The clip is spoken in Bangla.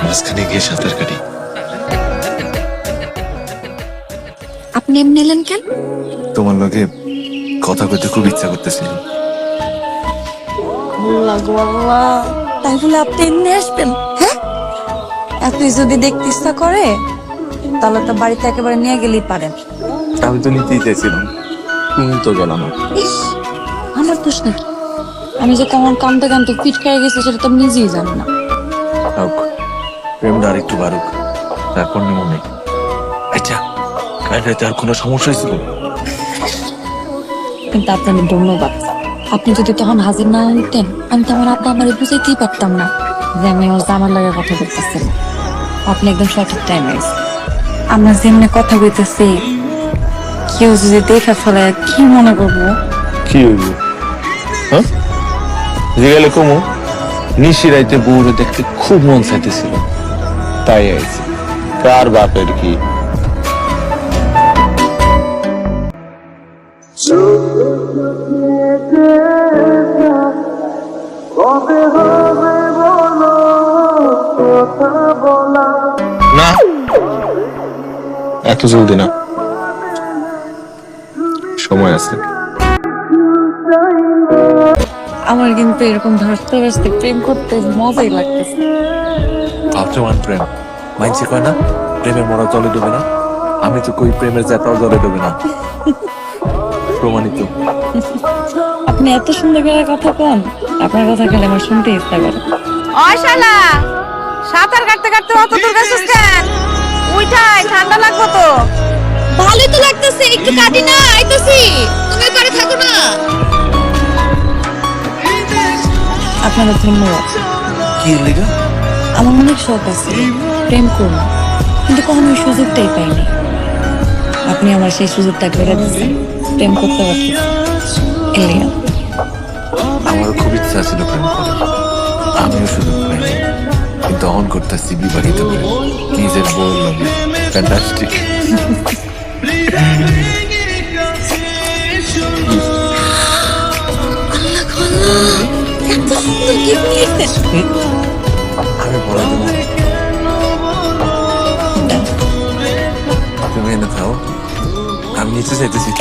মাঝখানে গিয়ে সাঁতার কাটি। আপনি এমনি এলেন কেন? তোমার লগে কথা বলতে খুব ইচ্ছা করতেছিল। তাই বলে আপনি এমনি আসবেন? হ্যাঁ, আপনি যদি দেখতে ইচ্ছা করে তাহলে তো বাড়িতে একেবারে নিয়ে গেলেই পারেন। আমি তো নিতেই চাইছিলাম, তুমি তো গেল না। ইস, আমার দোষ নাকি? আমি যে কেমন কান্দতে কান্দতে পিঠ খেয়ে গেছি সেটা তো নিজেই জানি না। প্রেমটা আর একটু বাড়ুক, তারপর নেমো নেই। আচ্ছা, কাল রাতে আর কোনো সমস্যা হয়েছিল? কিন্তু আপনাকে ধন্যবাদ। আপনি যদি তখন হাজির না হইতেন আমি তো আমার আপা আমার বুঝাইতেই পারতাম না যে আমি ওর জামার লাগে কথা বলতেছি। আপনি একদম সঠিক টাইমে এসেছেন। আমরা যেমনি কথা বলতেছি কেউ যদি দেখে ফেলে কি মনে করবো? কি হইব? হ্যাঁ, জিগালে কমু নিশি রাইতে বউরে দেখতে খুব মন চাইতেছিল, তাই আইছি। কার বাপের কি? না, এত জলদি না, সময় আছে। আমার কিন্তু এরকম ভাসতে ভাসতে প্রেম করতে মজাই লাগতেছে। ভাবছমান প্রেম মাইনসে কয় না, প্রেমের মরা জলে ডুবে না। আমি তো কই প্রেমের জ্যাঠাও জলে ডুবে না, প্রমাণিত। আপনি এত সুন্দর করে কথা কন, আপনার কথা খেলে আমার শুনতে ইচ্ছা করে। ওই শালা, সাঁতার কাটতে কাটতে অত দূর গেছিস কেন? উঠাই, ঠান্ডা লাগবো তো। ভালোই তো লাগতেছে, একটু কাটি না, আইতাছি। তুমি করে থাকো না। আপনাদের ধন্যবাদ। কি লেগা? আমার অনেক শখ আছে প্রেম করবো, কিন্তু কখনো ওই সুযোগটাই পাইনি। আপনি আমার সেই সুযোগটা করে দিচ্ছেন, প্রেম করতে পারছি। আমার খুব ইচ্ছা ছিল প্রেম করার, আমিও সুযোগ পাইনি, কিন্তু অন করতেছি বিবাহিত করে নিজের বউ লাগে। ফ্যান্টাস্টিক। আমি বলে দেবো, তুমি এনে খাও, আমি নিচে চাইতেছি।